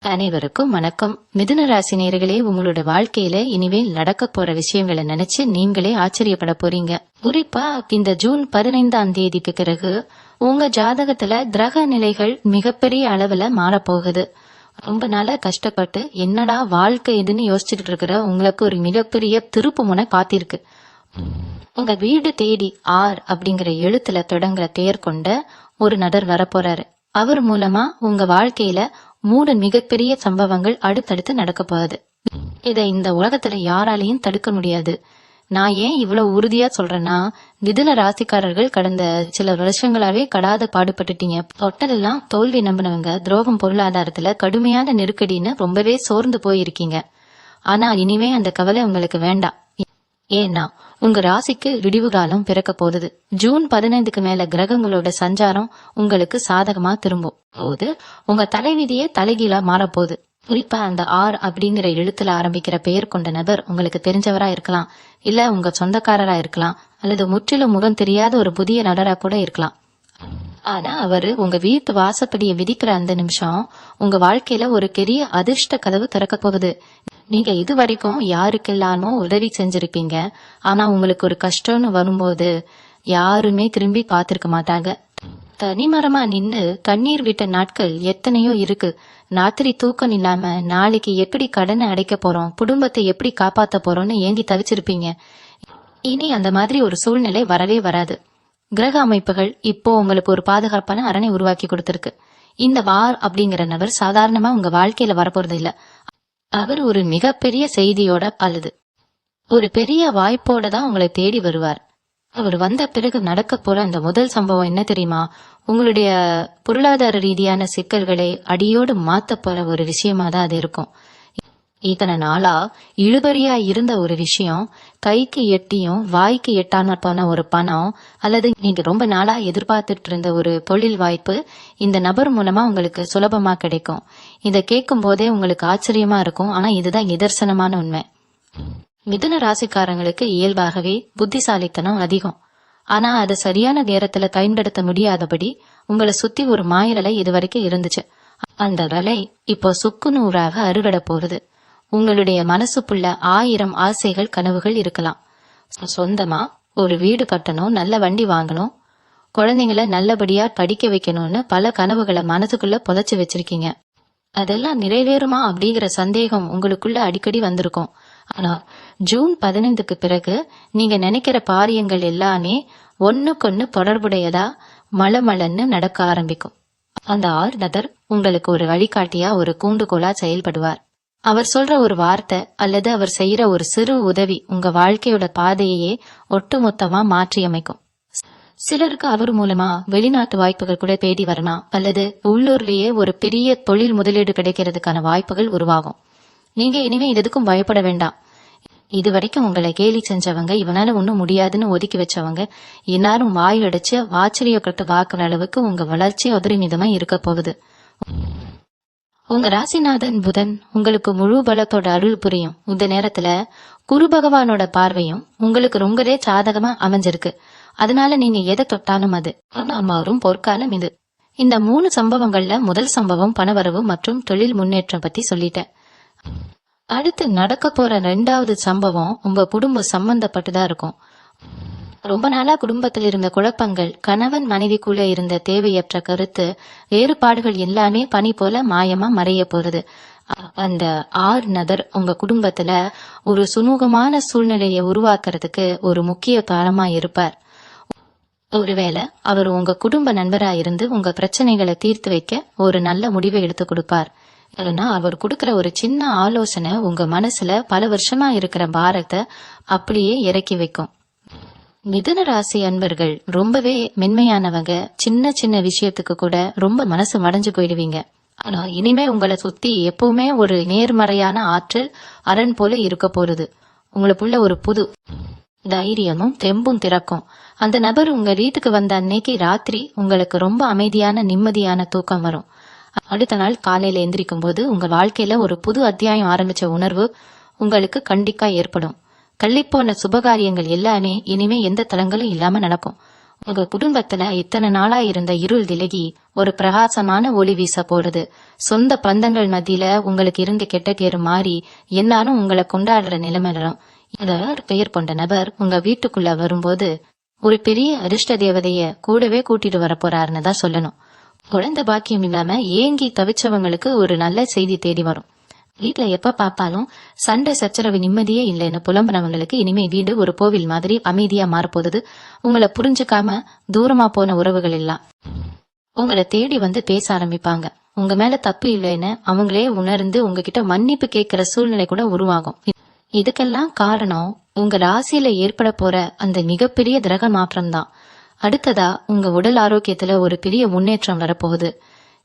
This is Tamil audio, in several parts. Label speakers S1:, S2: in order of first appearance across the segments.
S1: அனைவருக்கும் வணக்கம். மிதுன ராசி நேயர்களே, உங்களோட வாழ்க்கையில இனிமேல் நடக்க போற விஷயங்களை நினைச்சு நீங்களே ஆச்சரியப்பட போறீங்க. குறிப்பா இந்த ஜூன் 15ஆம் தேதிக்கு பிறகு உங்க ஜாதகத்துல கிரக நிலைகள் மிகப்பெரிய அளவுல மாறப்போகுது. ரொம்ப நாளா கஷ்டப்பட்டு என்னடா வாழ்க்கை இதுன்னு யோசிச்சுட்டு இருக்கிற உங்களுக்கு ஒரு மிகப்பெரிய திருப்பு முனை காத்திருக்கு. உங்க வீடு தேடி அப்படிங்கிற எழுத்துல தொடங்குற பெயர் கொண்ட ஒரு நபர் வரப்போறாரு. அவர் மூலமா உங்க வாழ்க்கையில 3 மிகப்பெரிய சம்பவங்கள் அடுத்தடுத்து நடக்க போகுது. இதை இந்த உலகத்துல யாராலையும் தடுக்க முடியாது. நான் ஏன் இவ்வளவு உறுதியா சொல்றேன்னா, மிதுன ராசிக்காரர்கள் கடந்த சில வருஷங்களாவே கடாத பாடுபட்டுட்டீங்க. தொட்டலெல்லாம் தோல்வி நம்பினவங்க, துரோகம், பொருளாதாரத்துல கடுமையான நெருக்கடின்னு ரொம்பவே சோர்ந்து போயிருக்கீங்க. ஆனா இனிமே அந்த கவலை உங்களுக்கு வேண்டாம். ஏன்னா உங்க ராசிக்கு விடிவு காலம் பிறக்க போகுது. ஜூன் 15க்கு மேல கிரகங்களோட சஞ்சாரம் உங்களுக்கு சாதகமா திரும்பும் போது உங்க தலைவிதியே தலைகீழா மாறப்போகுது. குறிப்பா அந்த அப்படிங்கிற எழுத்துல ஆரம்பிக்கிற பெயர் கொண்ட நபர் உங்களுக்கு தெரிஞ்சவரா இருக்கலாம், இல்ல உங்க சொந்தக்காரரா இருக்கலாம், அல்லது முற்றிலும் முகம் தெரியாத ஒரு புதிய நபரா கூட இருக்கலாம். ஆனா அவரு உங்க வீட்டு வாசப்படியை விதிக்கிற அந்த நிமிஷம் உங்க வாழ்க்கையில ஒரு பெரிய அதிர்ஷ்ட கதவு திறக்க போகுது. நீங்க இது வரைக்கும் யாருக்கெல்லாமோ உதவி செஞ்சிருப்பீங்க. ஆனா உங்களுக்கு ஒரு கஷ்டம்னு வரும்போது யாருமே திரும்பி பார்த்திருக்க மாட்டாங்க. தனிமரமா நின்னு கண்ணீர் விட்ட நாட்கள் எத்தனையோ இருக்கு. ராத்திரி தூக்கம் இல்லாம நாளைக்கு எப்படி கடனை அடைக்க போறோம், குடும்பத்தை எப்படி காப்பாத்த போறோம்னு ஏங்கி தவிச்சிருப்பீங்க. இனி அந்த மாதிரி ஒரு சூழ்நிலை வரவே வராது. கிரக அமைப்புகள் இப்போ உங்களுக்கு ஒரு பாதுகாப்பான அரணை உருவாக்கி கொடுத்திருக்கு. இந்த அப்படிங்கிற நபர் சாதாரணமா உங்க வாழ்க்கையில வரப்போறது இல்ல. அவர் ஒரு மிகப்பெரிய செய்தியோட அல்லது ஒரு பெரிய வாய்ப்போட தான் உங்களை தேடி வருவார். அவர் வந்த பிறகு நடக்க போற அந்த முதல் சம்பவம் என்ன தெரியுமா? உங்களுடைய பொருளாதார ரீதியான சிக்கல்களை அடியோடு மாத்த போற ஒரு விஷயமா தான் அது இருக்கும். இத்தனை நாளா இழுபறியா இருந்த ஒரு விஷயம் கைக்கு எட்டியும் வாய்க்கு எட்டான போன ஒரு பணம், அல்லது நீங்க ரொம்ப நாளா எதிர்பார்த்துட்டு இருந்த ஒரு தொழில் வாய்ப்பு இந்த நபர் மூலமா உங்களுக்கு சுலபமா கிடைக்கும். இத கேட்கும் போதே உங்களுக்கு ஆச்சரியமா இருக்கும். ஆனா இதுதான் நிதர்சனமான உண்மை. மிதுன ராசிக்காரங்களுக்கு இயல்பாகவே புத்திசாலித்தனம் அதிகம். ஆனா அதை சரியான நேரத்துல பயன்படுத்த முடியாதபடி உங்களை சுத்தி ஒரு மாயலை இது வரைக்கும் இருந்துச்சு. அந்த வலை இப்போ சுக்கு நூறாக அறுவடை போகுது. உங்களுடைய மனசுக்குள்ள 1000 ஆசைகள், கனவுகள் இருக்கலாம். சொந்தமா ஒரு வீடு கட்டணும், நல்ல வண்டி வாங்கணும், குழந்தைங்களை நல்லபடியா படிக்க வைக்கணும்னு பல கனவுகளை மனசுக்குள்ள புதைச்சு வச்சிருக்கீங்க. அதெல்லாம் நிறைவேறுமா அப்படிங்கிற சந்தேகம் உங்களுக்குள்ள அடிக்கடி வந்திருக்கும். ஆனா ஜூன் 15க்கு பிறகு நீங்க நினைக்கிற காரியங்கள் எல்லாமே ஒண்ணுக்கொன்னு தொடர்புடையதா மளமளன்னு நடக்க ஆரம்பிக்கும். அந்த நபர் உங்களுக்கு ஒரு வழிகாட்டியா, ஒரு கூண்டுகோலா செயல்படுவார். அவர் சொல்ற ஒரு வார்த்தை அல்லது அவர் செய்யற ஒரு சிறு உதவி உங்க வாழ்க்கையோட பாதையே ஒட்டுமொத்தமா மாற்றி அமைக்கும். சிலருக்கு அவர் மூலமா வெளிநாட்டு வாய்ப்புகள் கூட தேடி வரலாம், அல்லது உள்ளூர்லயே ஒரு பெரிய தொழில் முதலீடு கிடைக்கிறதுக்கான வாய்ப்புகள் உருவாகும். நீங்க இனிமே எதுக்கும் பயப்பட வேண்டாம். இதுவரைக்கும் உங்களை கேலி செஞ்சவங்க, இவனால ஒண்ணும் முடியாதுன்னு ஒதுக்கி வச்சவங்க எல்லாரும் வாய் அடிச்சு ஆச்சரியப்பட்டு பார்க்கிற அளவுக்கு உங்க வளர்ச்சி அபரிமிதமா இருக்க போகுது. உங்க ராசிநாதன் புதன் உங்களுக்கு முழு பலத்தோட அருள் புரியும். இந்த நேரத்துல குரு பகவானோட பார்வையும் உங்களுக்கு ரொம்பவே சாதகமா அமைஞ்சிருக்கு. அதனால நீங்க எதை தொட்டாலும் அது மாறும் பொற்காலம் இது. இந்த 3 சம்பவங்கள்ல முதல் சம்பவம் பணவரவு மற்றும் தொழில் முன்னேற்றம் பத்தி சொல்லிட்டேன். அடுத்து நடக்க போற 2வது சம்பவம் உங்க குடும்ப சம்பந்தப்பட்டுதான் இருக்கும். ரொம்ப நாளா குடும்பத்தில் இருந்த குழப்பங்கள், கணவன் மனைவிக்குள்ள இருந்த தேவையற்ற கருத்து வேறுபாடுகள் எல்லாமே பனி போல மாயமா மறைய போறது. அந்த நபர் உங்க குடும்பத்துல ஒரு சுமூகமான சூழ்நிலையை உருவாக்குறதுக்கு ஒரு முக்கிய காரணமா இருப்பார். ஒருவேளை அவர் உங்க குடும்ப நண்பரா இருந்து உங்க பிரச்சனைகளை தீர்த்து வைக்க ஒரு நல்ல முடிவை எடுத்து கொடுப்பார். இல்லைன்னா அவர் கொடுக்கற ஒரு சின்ன ஆலோசனை உங்க மனசுல பல வருஷமா இருக்கிற பாரத்தை அப்படியே இறக்கி வைக்கும். மிதுன ராசி அன்பர்கள் ரொம்பவே மென்மையானவங்க. சின்ன சின்ன விஷயத்துக்கு கூட ரொம்ப மனசு மடைஞ்சு போயிடுவீங்க. ஆனா இனிமே உங்களை சுத்தி எப்பவுமே ஒரு நேர்மறையான ஆற்றல் அரண் போல இருக்க போறது. உங்களுக்குள்ள ஒரு புது தைரியமும் தெம்பும் திறக்கும். அந்த நபர் உங்க வீட்டுக்கு வந்த அன்னைக்கு ராத்திரி உங்களுக்கு ரொம்ப அமைதியான நிம்மதியான தூக்கம் வரும். அடுத்த நாள் காலையில எந்திரிக்கும் போது உங்க வாழ்க்கையில ஒரு புது அத்தியாயம் ஆரம்பிச்ச உணர்வு உங்களுக்கு கண்டிப்பா ஏற்படும். தள்ளிப்போன சுபகாரியங்கள் எல்லாமே இனிமே எந்த தளங்களும் இல்லாம நடக்கும். உங்க குடும்பத்துல இத்தனை நாளா இருந்த இருள் விலகி ஒரு பிரகாசமான ஒளி வீச போறது. சொந்த பந்தங்கள் மத்தியில உங்களுக்கு இருந்த கெட்ட கேறு மாறி எல்லாரும் உங்களை கொண்டாடுற நிலைமை வரும். இந்த பெயர் கொண்ட நபர் உங்க வீட்டுக்குள்ள வரும்போது ஒரு பெரிய அதிர்ஷ்ட தேவதைய கூடவே கூட்டிட்டு வர போறாருன்னு தான் சொல்லணும். குழந்தை பாக்கியம் இல்லாம ஏங்கி தவிச்சவங்களுக்கு ஒரு நல்ல செய்தி தேடி வரும். வீட்டுல எப்ப பார்த்தாலும் சண்டை சச்சரவு நிம்மதியே இல்லைன்னு புலம்புனவங்களுக்கு இனிமே வீடு ஒரு கோவில் மாதிரி அமைதியா மாறப்போகுது. உங்களை புரிஞ்சுக்காம தூரமா போன உறவுகள் எல்லாம் உங்களை தேடி வந்து பேச ஆரம்பிப்பாங்க. உங்க மேல தப்பு இல்லைன்னு அவங்களே உணர்ந்து உங்ககிட்ட மன்னிப்பு கேட்கிற சூழ்நிலை கூட உருவாகும். இதுக்கெல்லாம் காரணம் உங்க ராசியில ஏற்பட போற அந்த மிகப்பெரிய கிரக மாற்றம் தான். அடுத்ததா உங்க உடல் ஆரோக்கியத்துல ஒரு பெரிய முன்னேற்றம் வரப்போகுது.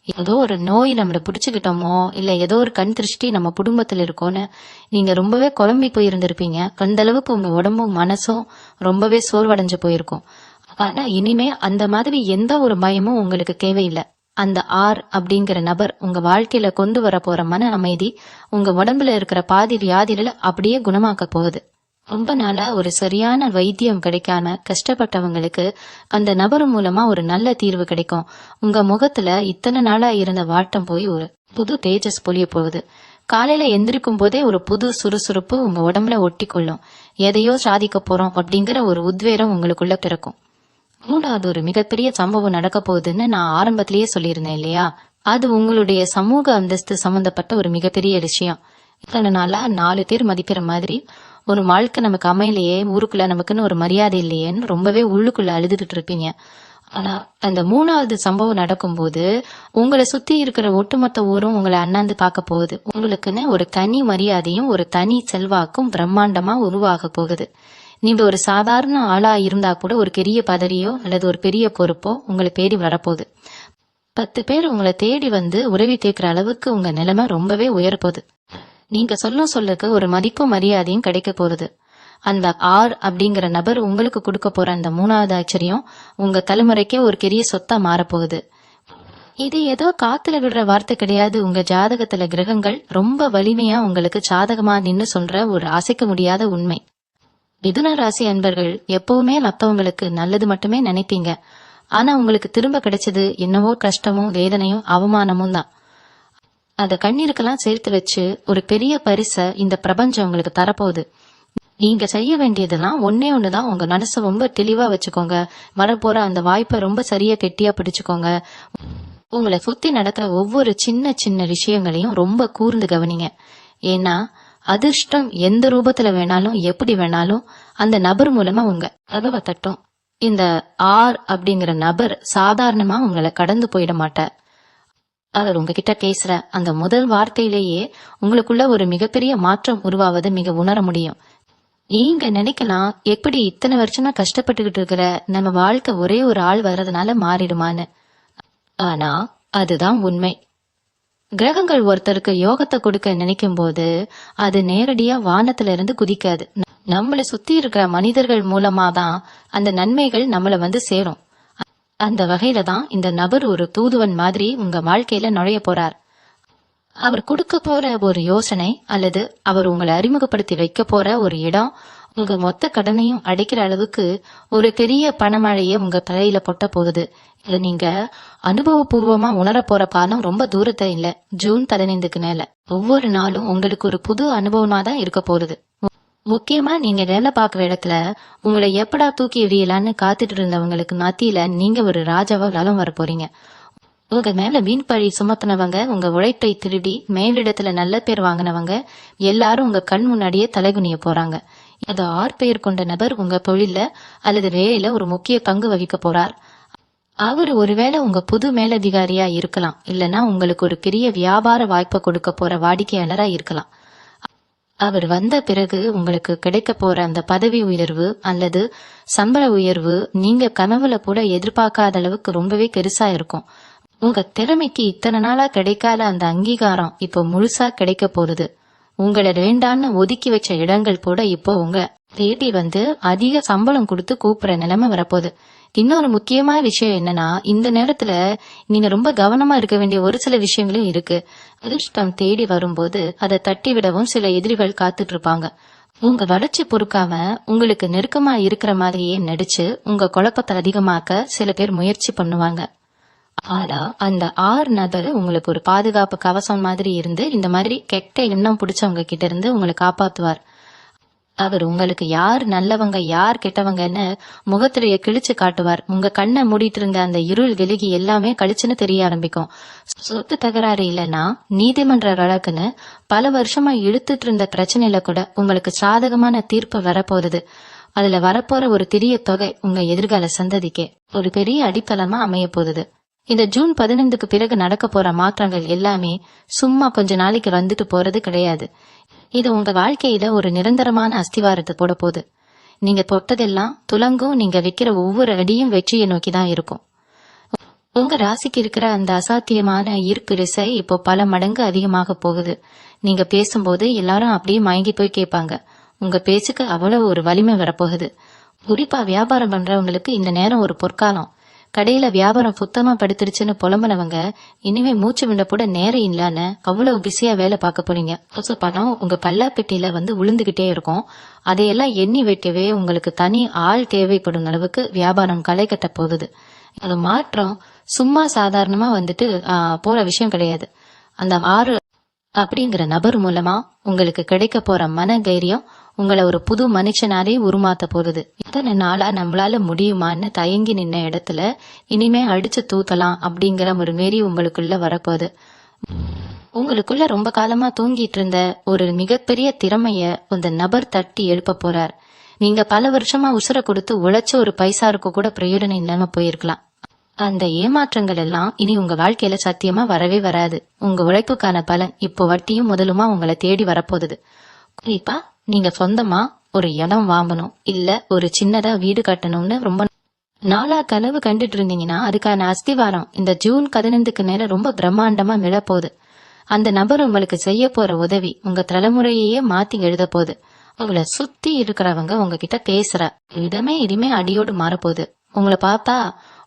S1: ஏதோ ஒரு நோய் நம்மள புடிச்சுக்கிட்டோமோ இல்ல ஏதோ ஒரு கண் திருஷ்டி நம்ம குடும்பத்துல இருக்கோன்னு நீங்க ரொம்பவே குழம்பி போயிருந்திருப்பீங்க. அந்த அளவுக்கு உங்க உடம்பும் மனசும் ரொம்பவே சோர்வடைஞ்சு போயிருக்கும். ஆனா இனிமே அந்த மாதிரி எந்த ஒரு பயமும் உங்களுக்கு தேவையில்லை. அந்த அப்படிங்கிற நபர் உங்க வாழ்க்கையில கொண்டு வர போற மன அமைதி உங்க உடம்புல இருக்கிற பாதி வியாதிகளை அப்படியே குணமாக்க போகுது. ரொம்ப நாளா ஒரு சரியான வைத்தியம் கிடைக்காம கஷ்டப்பட்டவங்களுக்கு அந்த நபர் மூலமா ஒரு நல்ல தீர்வு கிடைக்கும். உங்க முகத்துல இத்தனை நாளா இருந்த வாட்டம் போய் ஒரு புது தேஜஸ் பொழிய போகுது. காலையில எந்திரிக்கும் போதே ஒரு புது சுறுசுறுப்பு உங்க உடம்புல ஒட்டி கொள்ளும். எதையோ சாதிக்க போறோம் அப்படிங்கிற ஒரு உத்வேகம் உங்களுக்குள்ள பிறக்கும். மூணாவது ஒரு மிகப்பெரிய சம்பவம் நடக்க போகுதுன்னு நான் ஆரம்பத்திலேயே சொல்லியிருந்தேன் இல்லையா? அது உங்களுடைய சமூக அந்தஸ்து சம்பந்தப்பட்ட ஒரு மிகப்பெரிய விஷயம். இத்தனை நாளா 4 பேர் மதிக்கிற மாதிரி ஒரு வாழ்க்கை நமக்கு அமையிலையே, ஊருக்குள்ள நமக்குன்னு ஒரு மரியாதை இல்லையேன்னு ரொம்பவே உள்ளுக்குள்ள அழுதுகிட்டு இருப்பீங்க. ஆனா அந்த 3வது சம்பவம் நடக்கும்போது உங்களை சுத்தி இருக்கிற ஒட்டுமொத்த ஊரும் உங்களை அண்ணாந்து பார்க்க போகுது. உங்களுக்குன்னு ஒரு தனி மரியாதையும் ஒரு தனி செல்வாக்கும் பிரம்மாண்டமா உருவாக போகுது. நீங்க ஒரு சாதாரண ஆளா இருந்தா கூட ஒரு பெரிய பதவியோ அல்லது ஒரு பெரிய பொறுப்போ உங்களை தேடி வரப்போகுது. 10 பேர் உங்களை தேடி வந்து உதவி கேட்கிற அளவுக்கு உங்க நிலைமை ரொம்பவே உயரப்போகுது. நீங்க சொல்லுக்கு ஒரு மதிப்பும் மரியாதையும் கிடைக்க போகுது. அந்த அப்படிங்கிற நபர் உங்களுக்கு கொடுக்க போற அந்த 3வது ஆச்சரியம் உங்க தலைமுறைக்கே ஒரு பெரிய சொத்தா மாறப்போகுது. இது ஏதோ காத்துல விடுற வார்த்தை கிடையாது. உங்க ஜாதகத்துல கிரகங்கள் ரொம்ப வலிமையா உங்களுக்கு சாதகமா நின்னு சொல்ற ஒரு அசைக்க முடியாத உண்மை. மிதுன ராசி அன்பர்கள் எப்பவுமே மத்தவங்களுக்கு நல்லது மட்டுமே நினைப்பீங்க. ஆனா உங்களுக்கு திரும்ப கிடைச்சது என்னவோ கஷ்டமும் வேதனையும் அவமானமும் தான். அத கண்ணீருக்கெல்லாம் சேர்த்து வச்சு ஒரு பெரிய பரிசை இந்த பிரபஞ்சம் உங்களுக்கு தரப்போகுது. நீங்க செய்ய வேண்டியதெல்லாம் ஒன்னே ஒண்ணுதான். உங்க மனசை ரொம்ப தெளிவா வச்சுக்கோங்க. வரப்போற அந்த வாய்ப்பை ரொம்ப சரியா கெட்டியா பிடிச்சுக்கோங்க. உங்களை சுத்தி நடக்கிற ஒவ்வொரு சின்ன சின்ன விஷயங்களையும் ரொம்ப கூர்ந்து கவனிங்க. ஏன்னா அதிர்ஷ்டம் எந்த ரூபத்துல வேணாலும் எப்படி வேணாலும் அந்த நபர் மூலமா உங்க கதவை தட்டும். இந்த அப்படிங்கிற நபர் சாதாரணமா உங்களை கடந்து போயிட மாட்டார். அவர் உங்ககிட்ட பேசுற அந்த முதல் வார்த்தையிலேயே உங்களுக்குள்ள ஒரு மிகப்பெரிய மாற்றம் உருவாவதை மிக உணர முடியும். நீங்க நினைக்கலாம், எப்படி இத்தனை வருஷமா கஷ்டப்பட்டுக்கிட்டு இருக்கிற நம்ம வாழ்க்கை ஒரே ஒரு ஆள் வர்றதுனால மாறிடுமான்னு. ஆனா அதுதான் உண்மை. கிரகங்கள் ஒருத்தருக்கு யோகத்தை கொடுக்க நினைக்கும் போது அது நேரடியா வானத்துல இருந்து குதிக்காது. நம்மளை சுத்தி இருக்கிற மனிதர்கள் மூலமா தான் அந்த நன்மைகள் நம்மள வந்து சேரும். அந்த வகையில தான் இந்த நபர் ஒரு தூதுவன் மாதிரி உங்க வாழ்க்கையில நுழைய போறார். அவர் கொடுக்க போற ஒரு யோசனை அல்லது அவர் உங்களை அறிமுகப்படுத்தி வைக்க போற ஒரு இடம் உங்க மொத்த கடனையும் அடைக்கிற அளவுக்கு ஒரு பெரிய பணமழைய உங்க தலையில பொட்ட போகுது. இத நீங்க அனுபவபூர்வமா உணர போற காலம் ரொம்ப தூரத்தை இல்ல. ஜூன் 15க்கு மேல ஒவ்வொரு நாளும் உங்களுக்கு ஒரு புது அனுபவமா தான் இருக்க போகுது. முக்கியமா நீங்க வேலை பார்க்குற இடத்துல உங்களை எப்படா தூக்கி எறியலான்னு காத்துட்டு இருந்தவங்களுக்கு மத்தியில நீங்க ஒரு ராஜாவா வலம் வர போறீங்க. உங்க மேல வீண் பழி சுமத்தினவங்க, உங்க உழைப்பை திருடி மேலிடத்துல நல்ல பேர் வாங்கினவங்க எல்லாரும் உங்க கண் முன்னாடியே தலைகுனிய போறாங்க. அது பெயர் கொண்ட நபர் உங்க தொழில அல்லது வேலையில ஒரு முக்கிய பங்கு வகிக்க போறார். அவர் ஒருவேளை உங்க புது மேலதிகாரியா இருக்கலாம், இல்லைன்னா உங்களுக்கு ஒரு பெரிய வியாபார வாய்ப்பை கொடுக்க போற வாடிக்கையாளரா இருக்கலாம். அவர் வந்த பிறகு உங்களுக்கு கிடைக்க போற அந்த பதவி உயர்வு அல்லது சம்பள உயர்வு நீங்க கனவுல கூட எதிர்பார்க்காத அளவுக்கு ரொம்பவே பெருசா இருக்கும். உங்க திறமைக்கு இத்தனை நாளா கிடைக்காத அந்த அங்கீகாரம் இப்போ முழுசா கிடைக்க போகுது. உங்களை வேண்டான்னு ஒதுக்கி வச்ச இடங்கள் கூட இப்போ உங்க தேடி வந்து அதிக சம்பளம் கொடுத்து கூப்பிடுற நிலைமை வரப்போகுது. இன்னொரு முக்கியமான விஷயம் என்னன்னா, இந்த நேரத்துல நீங்க ரொம்ப கவனமா இருக்க வேண்டிய ஒரு சில விஷயங்களும் இருக்கு. அதிர்ஷ்டம் தேடி வரும்போது அதை தட்டி விடவும் சில எதிரிகள் காத்துட்டு இருப்பாங்க. உங்க வளர்ச்சி பொறுக்காம உங்களுக்கு நெருக்கமா இருக்கிற மாதிரியே நடிச்சு உங்க குழப்பத்தை அதிகமாக்க சில பேர் முயற்சி பண்ணுவாங்க. ஆனா அந்த 6 நபர் உங்களுக்கு ஒரு பாதுகாப்பு கவசம் மாதிரி இருந்து இந்த மாதிரி கெட்ட எண்ணம் பிடிச்சவங்க கிட்ட இருந்து உங்களை காப்பாத்துவார். அவர் உங்களுக்கு யார் நல்லவங்க யார் கெட்டவங்கன்னு முகத்திலேயே கிழிச்சு காட்டுவார். உங்க கண்ணை மூடிட்டு இருந்த அந்த இருள் விலகி எல்லாமே கழிச்சுன்னு தெரிய ஆரம்பிக்கும். சொத்து தகராறு இல்லைன்னா நீதிமன்ற வழக்குன்னு பல வருஷமா இழுத்துட்டு இருந்த பிரச்சனையில கூட உங்களுக்கு சாதகமான தீர்ப்பு வரப்போகுது. அதுல வரப்போற ஒரு பெரிய தொகை உங்க எதிர்கால சந்ததிக்கு ஒரு பெரிய அடித்தளமா அமைய போகுது. இந்த ஜூன் 15க்கு பிறகு நடக்க போற மாற்றங்கள் எல்லாமே சும்மா கொஞ்ச நாளைக்கு வந்துட்டு போறது கிடையாது. இது உங்க வாழ்க்கையில ஒரு நிரந்தரமான அஸ்திவாரத்தை போட போகுது. நீங்க தொட்டதெல்லாம் துலங்கும். நீங்க வைக்கிற ஒவ்வொரு அடியும் வெற்றியை நோக்கிதான் இருக்கும். உங்க ராசிக்கு இருக்கிற அந்த அசாத்தியமான ஈர்ப்பு விசை இப்போ பல மடங்கு அதிகமாக போகுது. நீங்க பேசும்போது எல்லாரும் அப்படியே மயங்கி போய் கேட்பாங்க. உங்க பேச்சுக்கு அவ்வளவு ஒரு வலிமை வரப்போகுது. குறிப்பா வியாபாரம் பண்றவங்களுக்கு இந்த நேரம் ஒரு பொற்காலம். கடையில வியாபாரம் சுத்தமா படுத்துருச்சுன்னு புலம்புனவங்க இனிமே மூச்சு விட கூட நேரம் இல்லன்னு அவ்வளவு பிஸியா வேலை பார்க்க போறீங்க. பணம் உங்க பல்லாப்பெட்டியில விழுந்துகிட்டே இருக்கும். அதையெல்லாம் எண்ணி வைக்கவே உங்களுக்கு தனி ஆள் தேவைப்படும் அளவுக்கு வியாபாரம் களை கட்ட போகுது. அது மாற்றம் சும்மா சாதாரணமா போற விஷயம் கிடையாது. அந்த 6 அப்படிங்கிற நபர் மூலமா உங்களுக்கு கிடைக்க போற மன தைரியம் உங்களை ஒரு புது மனுஷனாரே உருமாத்த போகுது. இத்தனை நாளா நம்மளால முடியுமான்னு தயங்கி நின்ன இடத்துல இனிமே அடிச்சு தூக்கலாம் அப்படிங்கிற ஒரு மாரி உங்களுக்குள்ள வரப்போகுது. உங்களுக்குள்ள ரொம்ப காலமா தூங்கிட்டு இருந்த ஒரு மிகப்பெரிய திறமைய அந்த நபர் தட்டி எழுப்ப போறார். நீங்க பல வருஷமா உசுர கொடுத்து உழைச்ச ஒரு பைசாருக்கு கூட பிரயோஜனம் இல்லாம போயிருக்கலாம். அந்த ஏமாற்றங்கள் எல்லாம் இனி உங்க வாழ்க்கையில சத்தியமா வரவே வராது. உங்க உழைப்புக்கான பலன் இப்போ வட்டியும் முதலுமா உங்களை தேடி வரப்போகுது. குறிப்பா நீங்க சொந்தமா ஒரு இடம் வாங்கணும், இல்ல ஒரு சின்னதா வீடு கட்டணும்னு ரொம்ப நாளா கனவு கண்டுட்டு இருந்தீங்கன்னா அதுக்கான அஸ்திவாரம் இந்த ஜூன் 15க்கு மேல ரொம்ப பிரம்மாண்டமா விழப்போகுது. அந்த நபர் உங்களுக்கு செய்ய போற உதவி உங்க தலைமுறையே மாத்தி எழுத போகுது. உங்களை சுத்தி இருக்கிறவங்க உங்ககிட்ட பேசுற விதமே இனிமே அடியோடு மாறப்போகுது. உங்களை பார்த்தா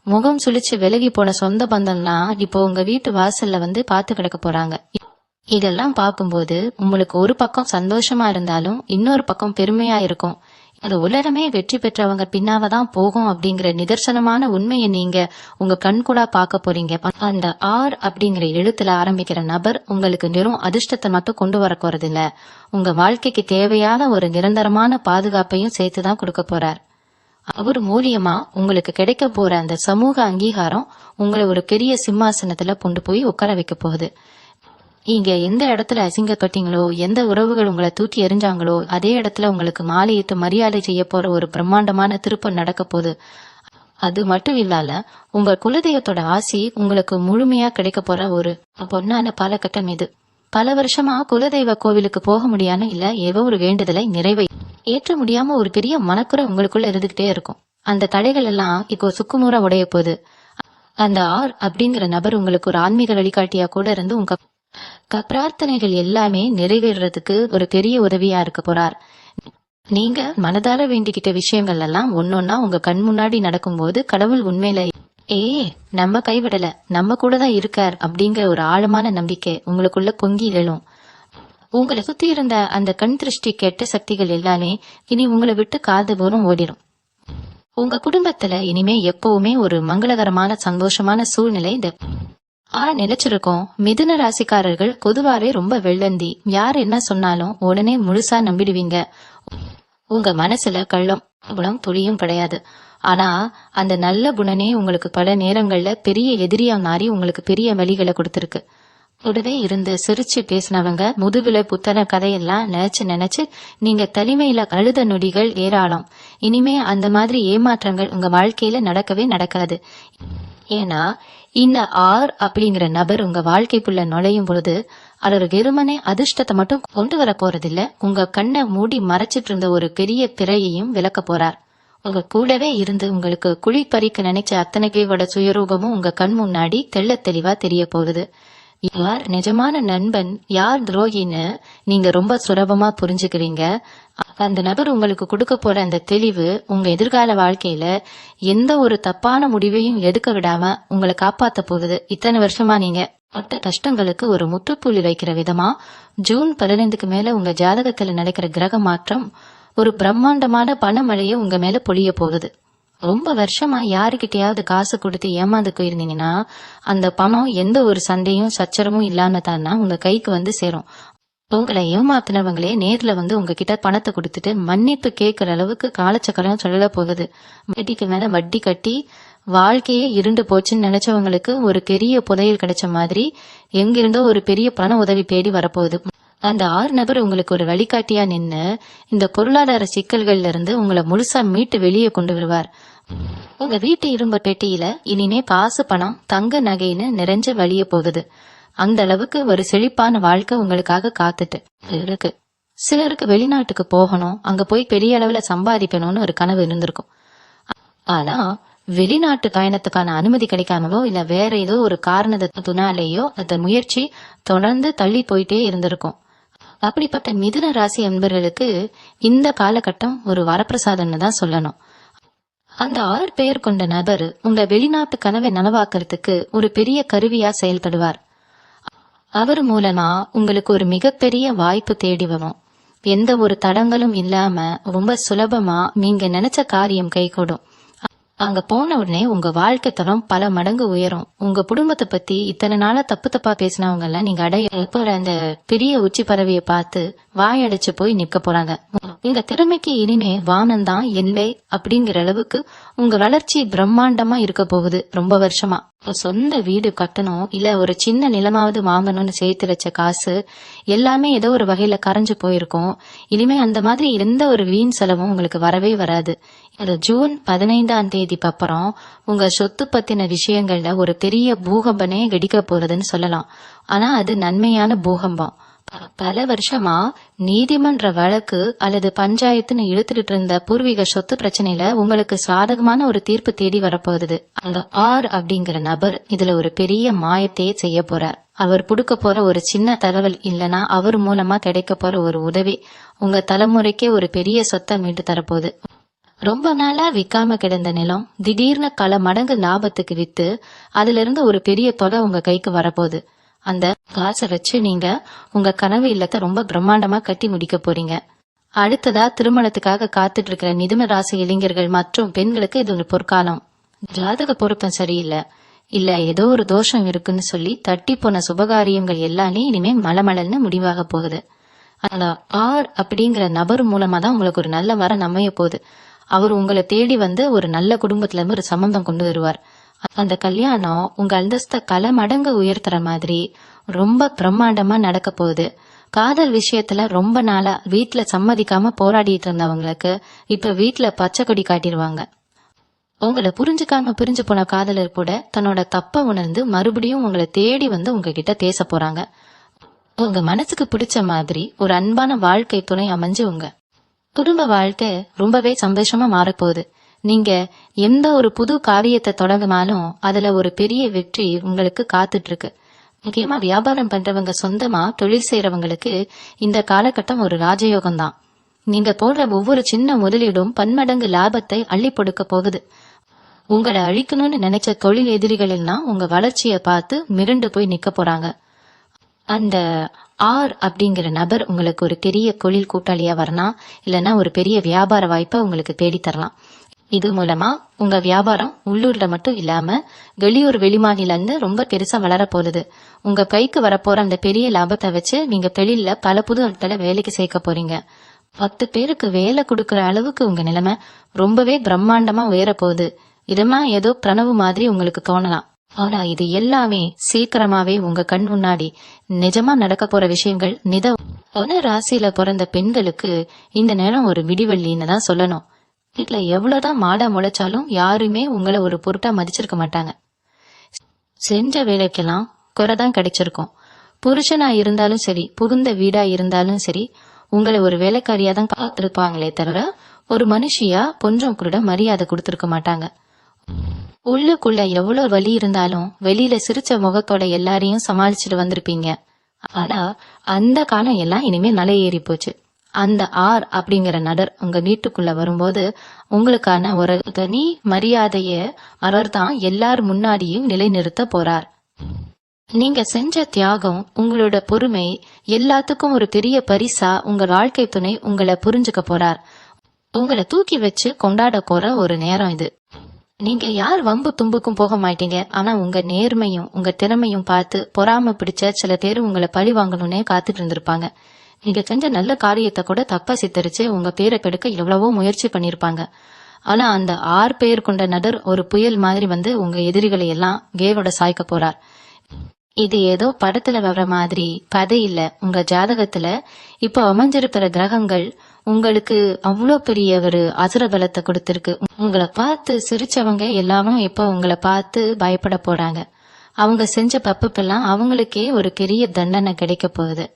S1: முகம் சுழிச்சு விலகி போன சொந்த பந்தம்லாம் இப்போ உங்க வீட்டு வாசல்ல பாத்து கிடக்க போறாங்க. இதெல்லாம் பார்க்கும்போது உங்களுக்கு ஒரு பக்கம் சந்தோஷமா இருந்தாலும் இன்னொரு பக்கம் பெருமையா இருக்கும். அது உலகமே வெற்றி பெற்றவங்க பின்னாவதான் போகும் அப்படிங்கிற நிதர்சனமான உண்மையை நீங்க உங்க கண்கூடா பார்க்க போறீங்க. அந்த ஆர் அப்படிங்கிற எழுத்துல ஆரம்பிக்கிற நபர் உங்களுக்கு வெறும் அதிர்ஷ்டத்தை மட்டும் கொண்டு வர போறது இல்ல, உங்க வாழ்க்கைக்கு தேவையான ஒரு நிரந்தரமான பாதுகாப்பையும் சேர்த்துதான் கொடுக்க போறார். அவர் மூலியமா உங்களுக்கு கிடைக்க போற அந்த சமூக அங்கீகாரம் உங்களை ஒரு பெரிய சிம்மாசனத்துல கொண்டு போய் உட்கார வைக்க போகுது. நீங்க எந்த இடத்துல அசிங்கப்பட்டீங்களோ, எந்த உறவுகள் உங்களை தூக்கி எறிஞ்சாங்களோ அதே இடத்துல உங்களுக்கு மாலையிட்டு மரியாதை செய்ய போற ஒரு பிரம்மாண்டமான திருப்பம் நடக்க போகுது. அது மட்டும் இல்லால உங்க குலதெய்வத்தோட ஆசி உங்களுக்கு முழுமையா கிடைக்க போற ஒரு பொன்னான காலகட்டம் இது. பல வருஷமா குலதெய்வ கோவிலுக்கு போக முடியாம இல்ல ஏதோ ஒரு வேண்டுதலை நிறைவை ஏற்ற முடியாம ஒரு பெரிய மனக்குறை உங்களுக்குள்ள இருந்துகிட்டே இருக்கும். அந்த தடைகள் எல்லாம் இப்போ சுக்குநூறா உடைய போகுது. அந்த ஆர் அப்படிங்கிற நபர் உங்களுக்கு ஒரு ஆன்மீக வழிகாட்டியா கூட இருந்து உங்க பிரார்த்தனைகள் எல்லாமே நிறைவேறதுக்கு ஒரு பெரிய உதவியா இருக்க போறார். நீங்க மனதார வேண்டிக்கிட்ட விஷயங்கள் எல்லாம் ஒன்னொன்னா உங்க கண் முன்னாடி நடக்கும்போது கடவுள் உண்மையில நம்ம கைவிடல, நம்ம கூடதான் இருக்கார் அப்படிங்கிற ஒரு ஆழமான நம்பிக்கை உங்களுக்குள்ள பொங்கி எழும். உங்களை சுத்தி இருந்த அந்த கண் திருஷ்டி கெட்ட சக்திகள் எல்லாமே இனி உங்களை விட்டு காது போரும் ஓடிடும். உங்க குடும்பத்துல இனிமே எப்பவுமே ஒரு மங்களகரமான சந்தோஷமான சூழ்நிலை நிலைச்சிருக்கும். மிதுன ராசிக்காரர்கள் பொதுவாவே ரொம்ப வெள்ளந்தி. யார் என்ன சொன்னாலும் உடனே முழுசா நம்பிடுவீங்க. உங்க மனசுல கள்ளம் துளியும் கிடையாது. ஆனா அந்த நல்ல குணனே உங்களுக்கு பல நேரங்கள்ல பெரிய எதிரியா மாறி உங்களுக்கு பெரிய வழிகளை கொடுத்திருக்கு. கூடவே இருந்து சிரிச்சு பேசினவங்க முதுகுல புத்தன கதையெல்லாம் நினைச்சு நீங்க தனிமையில அழுத நொடிகள் ஏராளம். இனிமே அந்த மாதிரி ஏமாற்றங்கள் உங்க வாழ்க்கையில நடக்கவே நடக்காது. ஏன்னா இந்த ஆர் அப்படிங்கிற நபர் உங்க வாழ்க்கைக்குள்ள நுழையும் பொழுது அவர் வெறுமனே அதிர்ஷ்டத்தை மட்டும் கொண்டு வர போறதில்ல, உங்க கண்ணை மூடி மறைச்சிட்டு இருந்த ஒரு பெரிய திரையையும் விளக்க போறார். உங்க கூடவே இருந்து உங்களுக்கு குழி பறிக்க நினைச்ச அத்தனை பேரோட சுயரூபமும் உங்க கண் முன்னாடி தெள்ள தெளிவா தெரிய போகுது. யார் நிஜமான நண்பன் யார் துரோகின்னு நீங்க ரொம்ப சுலபமா புரிஞ்சுக்கிறீங்க. அந்த நபர் உங்களுக்கு கொடுக்க போற அந்த தெளிவு உங்க எதிர்கால வாழ்க்கையில எந்த ஒரு தப்பான முடிவையும் எடுக்க விடாம உங்களை காப்பாத்த போகுது. இத்தனை வருஷமா நீங்க பட்ட கஷ்டங்களுக்கு ஒரு முற்றுப்புள்ளி வைக்கிற விதமா ஜூன் 15க்கு மேல உங்க ஜாதகத்துல நடக்கிற கிரக மாற்றம் ஒரு பிரம்மாண்டமான பணமழையை உங்க மேல பொழிய போகுது. ரொம்ப வருஷமா யாருக்கிட்டையாவது காசு கொடுத்து ஏமாந்து போயிருந்தீங்கன்னா அந்த பணம் எந்த ஒரு சண்டையும் சச்சரவும் இல்லாம தானா உங்க கைக்கு வந்து சேரும். உங்களை ஏமாத்தினவங்களே நேர்ல வந்து உங்ககிட்ட பணத்தை கொடுத்துட்டு மன்னிப்பு கேட்கிற அளவுக்கு காலச்சக்கரம் சொல்ல போகுது. வட்டிக்கு மேல வட்டி கட்டி வாழ்க்கையே இருண்டு போச்சுன்னு நினைச்சவங்களுக்கு ஒரு பெரிய புதையல் கிடைச்ச மாதிரி எங்கிருந்தோ ஒரு பெரிய பண உதவி தேடி வரப்போகுது. அந்த 6 நபர் உங்களுக்கு ஒரு வழிகாட்டியா நின்னு இந்த பொருளாதார சிக்கல்கள்ல இருந்து உங்களை முழுசா மீட்டு வெளியே கொண்டு வருவார். உங்க வீட்டு இரும்பு பெட்டியில இனிமே காசு பணம் தங்க நகைன்னு நிறைஞ்சு வழிய போகுது. அந்த அளவுக்கு ஒரு செழிப்பான வாழ்க்கை உங்களுக்காக காத்துட்டு இருக்கு. சிலருக்கு வெளிநாட்டுக்கு போகணும், அங்க போய் பெரிய அளவுல சம்பாதிக்கணும்னு ஒரு கனவு இருந்திருக்கும். ஆனா வெளிநாட்டு பயணத்துக்கான அனுமதி கிடைக்காமலோ இல்ல வேற ஏதோ ஒரு காரணத்தினாலேயோ அந்த முயற்சி தொடர்ந்து தள்ளி போயிட்டே இருந்திருக்கும். அப்படிப்பட்ட மிதுன ராசி அன்பர்களுக்கு இந்த காலகட்டம் ஒரு வரப்பிரசாதம்னு தான் சொல்லணும். அந்த 6 பேர் கொண்ட நபர் உங்க வெளிநாட்டு கனவை நனவாக்குறதுக்கு ஒரு பெரிய கருவியா செயல்படுவார். அவர் மூலமா உங்களுக்கு ஒரு மிகப்பெரிய வாய்ப்பு தேடி வரும். எந்த ஒரு தடங்களும் இல்லாம ரொம்ப சுலபமா நீங்க நினைச்ச காரியம் கைகூடும். அங்க போன உடனே உங்க வாழ்க்கை தரம் பல மடங்கு உயரும். உங்க குடும்பத்தை பத்தி இத்தனை நாளா தப்பா பேசினவங்க எல்லாம் நீங்க அடைய போற அந்த பெரிய உச்சி பறவையை பார்த்து வாயடைச்சு போய் நிக்க போறாங்க. உங்க திறமைக்கு இனிமே வானம்தான் எல்லை அப்படிங்கிற அளவுக்கு உங்க வளர்ச்சி பிரம்மாண்டமா இருக்க போகுது. ரொம்ப வருஷமா சொந்த வீடு கட்டணும் இல்ல ஒரு சின்ன நிலமாவது வாங்கணும்னு சேர்த்து வச்ச காசு எல்லாமே ஏதோ ஒரு வகையில கரைஞ்சு போயிருக்கும். இனிமே அந்த மாதிரி எந்த ஒரு வீண் செலவும் உங்களுக்கு வரவே வராது. ஜூன் 15ஆம் தேதிக்கு அப்புறம் உங்க சொத்து பத்தின விஷயங்கள்ல ஒரு பெரிய பூகம்பனே வெடிக்க போறதுன்னு சொல்லலாம். ஆனா அது நன்மையான பூகம்பம். பல வருஷமா நீதிமன்ற வழக்கு அல்லது பஞ்சாயத்துன்னு இழுத்துட்டு இருந்த பூர்வீக சொத்து பிரச்சனையில உங்களுக்கு சாதகமான ஒரு தீர்ப்பு தேடி வரப்போகுது. அந்த ஆர் அப்படிங்கிற நபர் இதுல ஒரு பெரிய மாயத்தையே செய்ய போறார். அவர் கொடுக்க போற ஒரு சின்ன தகவல் இல்லனா அவர் மூலமா கிடைக்க போற ஒரு உதவி உங்க தலைமுறைக்கே ஒரு பெரிய சொத்தை மீட்டு தரப்போகுது. ரொம்ப நாளா விக்காம கிடந்த நிலம் திடீர்னு பல மடங்கு லாபத்துக்கு வித்து அதுல இருந்து ஒரு பெரிய தொகை உங்க கைக்கு வரப்போகுது. அந்த காசை வச்சு நீங்க உங்க கனவு இல்லத்தை ரொம்ப பிரம்மாண்டமா கட்டி முடிக்க போறீங்க. அடுத்ததா திருமணத்துக்காக காத்துட்டு இருக்கிற மிதுன ராசி இளைஞர்கள் மற்றும் பெண்களுக்கு இது ஒரு பொற்காலம். ஜாதக பொருத்தம் சரியில்லை இல்ல ஏதோ ஒரு தோஷம் இருக்குன்னு சொல்லி தட்டி போன சுபகாரியங்கள் எல்லாமே இனிமே மலமலன்னு முடிவாக போகுது. ஆனா ஆர் அப்படிங்கிற நபர் மூலமா தான் உங்களுக்கு ஒரு நல்ல வரம் அமைய போகுது. அவர் உங்களை தேடி வந்து ஒரு நல்ல குடும்பத்துல இருந்து ஒரு சம்பந்தம் கொண்டு வருவார். அந்த கல்யாணம் உங்க அந்தஸ்த பல மடங்கு உயர்த்துற மாதிரி ரொம்ப பிரம்மாண்டமா நடக்க போகுது. காதல் விஷயத்துல ரொம்ப நாளா வீட்டுல சம்மதிக்காம போராடிட்டு இருந்தவங்களுக்கு இப்ப வீட்டுல பச்சை கொடி காட்டிடுவாங்க. உங்களை புரிஞ்சுக்காம பிரிஞ்சு போன காதலர் கூட தன்னோட தப்ப உணர்ந்து மறுபடியும் உங்களை தேடி வந்து உங்ககிட்ட பேச போறாங்க. உங்க மனசுக்கு பிடிச்ச மாதிரி ஒரு அன்பான வாழ்க்கை துணை அமைஞ்சு உங்க குடும்ப வாழ்க்கை ரொம்பவே சந்தோஷமா மாறப்போகுது. நீங்க எந்த ஒரு புது காரியத்தை தொடங்கினாலும் அதுல ஒரு பெரிய வெற்றி உங்களுக்கு காத்துட்டு இருக்கு. முக்கியமா வியாபாரம் பண்றவங்க சொந்தமா தொழில் செய்யறவங்களுக்கு இந்த காலகட்டம் ஒரு ராஜயோகம் தான். நீங்க போடுற ஒவ்வொரு சின்ன முதலீடும் பன்மடங்கு லாபத்தை அள்ளி கொடுக்க போகுது. உங்களை அழிக்கணும்னு நினைச்ச தொழில் எதிரிகள் எல்லாம் உங்க வளர்ச்சியை பார்த்து மிரண்டு போய் நிக்க போறாங்க. அந்த ஆர் அப்படிங்கிற நபர் உங்களுக்கு ஒரு பெரிய தொழில் கூட்டாளியா வரலாம், இல்லைன்னா ஒரு பெரிய வியாபார வாய்ப்பை உங்களுக்கு தேடி தரலாம். இது மூலமா உங்க வியாபாரம் உள்ளூர்ல மட்டும் இல்லாம வெளியூர் வெளிமாநிலன்னு ரொம்ப பெருசா வளர போகுது. உங்க கைக்கு வரப்போற அந்த பெரிய லாபத்தை வச்சு நீங்க தொழில பல புது ஆட்களை வேலைக்கு சேர்க்க போறீங்க. 10 பேருக்கு வேலை கொடுக்கற அளவுக்கு உங்க நிலைமை ரொம்பவே பிரம்மாண்டமா உயர போகுது. இதெல்லாம் ஏதோ கனவு மாதிரி உங்களுக்கு தோணலாம். ஆனா இது எல்லாமே சீக்கிரமாவே உங்க கண் முன்னாடி நிஜமா நடக்க போற விஷயங்கள். ராசியில பிறந்த பெண்களுக்கு இந்த நேரம் ஒரு விடிவெள்ளின்னு தான் சொல்லணும். வீட்டுல எவ்வளவுதான் மாடா முளைச்சாலும் யாருமே உங்களை ஒரு பொருட்டா மதிச்சிருக்க மாட்டாங்க. செஞ்ச வேலைக்கெல்லாம் குறைதான் கிடைச்சிருக்கும். புருஷனா இருந்தாலும் சரி, புகுந்த வீடா இருந்தாலும் சரி, உங்களை ஒரு வேலைக்காரியா தான் பார்த்திருப்பாங்களே தவிர ஒரு மனுஷியா கொஞ்சம் கூட மரியாதை கொடுத்திருக்க மாட்டாங்க. உள்ளுக்குள்ள எவ்வளவு வலி இருந்தாலும் வெளியில சிரிச்ச முகத்தோட எல்லாரையும் சமாளிச்சுட்டு வந்திருப்பீங்க. ஆனா அந்த காலம் எல்லாம் இனிமே மலை ஏறி போச்சு. அந்த ஆர் அப்படிங்கிற நபர் உங்க வீட்டுக்குள்ள வரும்போது உங்களுக்கான ஒரு தனி மரியாதைய அவர் தான் எல்லார் முன்னாடியும் நிலைநிறுத்த போறார். நீங்க செஞ்ச தியாகம், உங்களோட பொறுமை எல்லாத்துக்கும் ஒரு பெரிய பரிசா உங்க வாழ்க்கை துணை உங்களை புரிஞ்சுக்க போறார். உங்களை தூக்கி வச்சு கொண்டாட போற ஒரு நேரம் இது. நீங்க யார் வம்பு தும்புக்கும் போக மாட்டீங்க. ஆனா உங்க நேர்மையும் உங்க திறமையும் பார்த்து பொறாம பிடிச்ச சில பேர் உங்களை பழி வாங்கணும்னே காத்துட்டு இருந்திருப்பாங்க. நீங்க செஞ்ச நல்ல காரியத்தை கூட தப்பா சித்தரிச்சு உங்க பேரை கெடுக்க எவ்வளவோ முயற்சி பண்ணிருப்பாங்க. ஆனா அந்த 6 பேர் கொண்ட நபர் ஒரு புயல் மாதிரி வந்து உங்க எதிரிகளை எல்லாம் வேரோட சாய்க்க போறார். இது ஏதோ படத்துல வர்ற மாதிரி கதை இல்ல. உங்க ஜாதகத்துல இப்ப அமைஞ்சிருக்கிற கிரகங்கள் உங்களுக்கு அவ்வளோ பெரிய ஒரு அசுர பலத்தை கொடுத்திருக்கு. உங்களை பார்த்து சிரிச்சவங்க எல்லாரும் இப்ப உங்களை பார்த்து பயப்பட போறாங்க. அவங்க செஞ்ச தப்புக்கெல்லாம் அவங்களுக்கே ஒரு பெரிய தண்டனை கிடைக்க போகுது.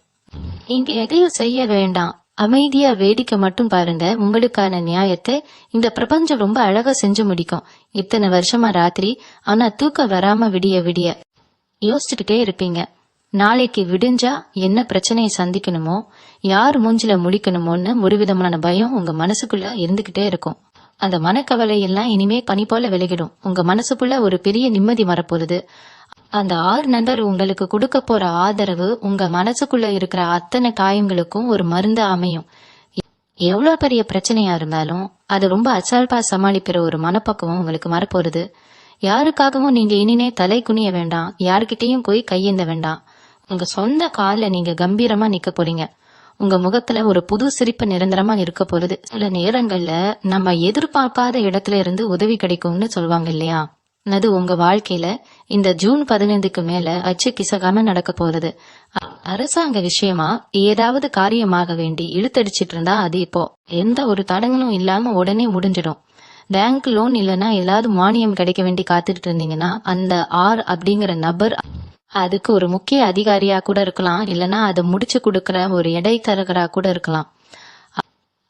S1: நீங்க எதையும் செய்ய வேண்டாம், அமைதியா வேடிக்கை மட்டும் பாருங்க. உங்களுக்கான நியாயத்தை இந்த பிரபஞ்சம் ரொம்ப அழகா செஞ்சு முடிக்கும். இத்தனை வருஷமா ராத்திரி ஆனா தூக்கம் வராம விடிய விடிய யோசிச்சுக்கிட்டே இருப்பீங்க. நாளைக்கு விடிஞ்சா என்ன பிரச்சனையை சந்திக்கணுமோ, யார் மூஞ்சில முழிக்கணுமோன்னு ஒரு விதமான பயம் உங்க மனசுக்குள்ள இருந்துகிட்டே இருக்கும். அந்த மனக்கவலை எல்லாம் இனிமே பனி போல விலகிடும். உங்க மனசுக்குள்ள ஒரு பெரிய நிம்மதி வரப்போகுது. அந்த 6 நபர் உங்களுக்கு கொடுக்க போற ஆதரவு உங்க மனசுக்குள்ள இருக்கிற அத்தனை காயங்களுக்கும் ஒரு மருந்து அமையும். எவ்வளவு பெரிய பிரச்சனையா இருந்தாலும் அது ரொம்ப அசால்பா சமாளிக்கிற ஒரு மனப்பக்குவம் உங்களுக்கு வரப்போகுது. யாருக்காகவும் நீங்க இனிமே தலை குனிய வேண்டாம், யாருக்கிட்டையும் போய் கையேந்த வேண்டாம். உங்க சொந்த கால நீங்க கம்பீரமா நிக்க போறீங்க. உங்க முகத்துல ஒரு புது சிரிப்பு நிரந்தரமா இருக்க போகுது. சில நேரங்கள்ல நம்ம எதிர்பார்க்காத இடத்துல இருந்து உதவி கிடைக்கும்னு சொல்லுவாங்க இல்லையா, அது உங்க வாழ்க்கையில இந்த ஜூன் 15க்கு மேல அச்சு கிசகாம நடக்க போறது. அரசாங்க விஷயமா ஏதாவது காரியமாக வேண்டி இழுத்தடிச்சிட்டு இருந்தா அது இப்போ எந்த ஒரு தடங்களும் இல்லாம உடனே முடிஞ்சிடும். பேங்க் லோன் இல்லைன்னா ஏதாவது மானியம் கிடைக்க வேண்டி காத்துட்டு இருந்தீங்கன்னா அந்த ஆர் அப்படிங்கிற நபர் அதுக்கு ஒரு முக்கிய அதிகாரியா கூட இருக்கலாம், இல்லைன்னா அதை முடிச்சு கொடுக்கற ஒரு இடைத்தரகரா கூட இருக்கலாம்.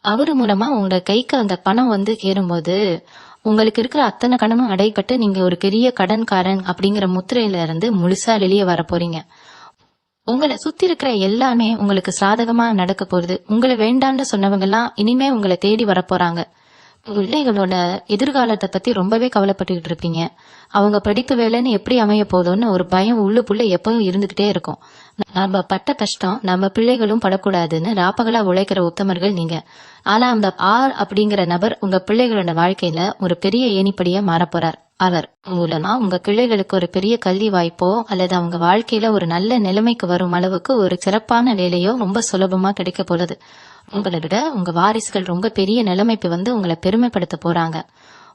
S1: அவரு மூலமா உங்க கைக்கு அந்த பணம் வந்து சேரும்போது உங்களுக்கு இருக்கிற அத்தனை கடனும் அடைப்பட்டு நீங்க ஒரு பெரிய கடன்காரன் அப்படிங்கிற முத்திரையில இருந்து முழுசா வெளியே வர போறீங்க. உங்களை சுத்தி இருக்கிற எல்லாமே உங்களுக்கு சாதகமா நடக்க போகுது. உங்களை வேண்டான்னு சொன்னவங்க எல்லாம் இனிமே உங்களை தேடி வர போறாங்க. பிள்ளைகளோட எதிர்காலத்தை பத்தி ரொம்பவே கவலைப்பட்டுக்கிட்டு இருப்பீங்க. அவங்க படிப்பு வேலைன்னு எப்படி அமைய போதோன்னு ஒரு பயம் உள்ளுக்குள்ள எப்பவும் இருந்துகிட்டே இருக்கும். நம்ம பட்ட கஷ்டம் நம்ம பிள்ளைகளும் படக்கூடாதுன்னு ராப்பகலா உழைக்கிற உத்தமர்கள் நீங்க. ஆனா அந்த ஆர் அப்படிங்கிற நபர் உங்க பிள்ளைகளோட வாழ்க்கையில ஒரு பெரிய ஏணிப்படியா மாறப்போறார். அவர் மூலமா உங்க பிள்ளைகளுக்கு ஒரு பெரிய கல்வி வாய்ப்போ அல்லது அவங்க வாழ்க்கையில ஒரு நல்ல நிலைமைக்கு வரும் அளவுக்கு ஒரு சிறப்பான வேலையோ ரொம்ப சுலபமா கிடைக்க போறது. உங்களை விட உங்க வாரிசுகள் ரொம்ப பெரிய நிலைமைக்கு வந்து உங்களை பெருமைப்படுத்த போறாங்க.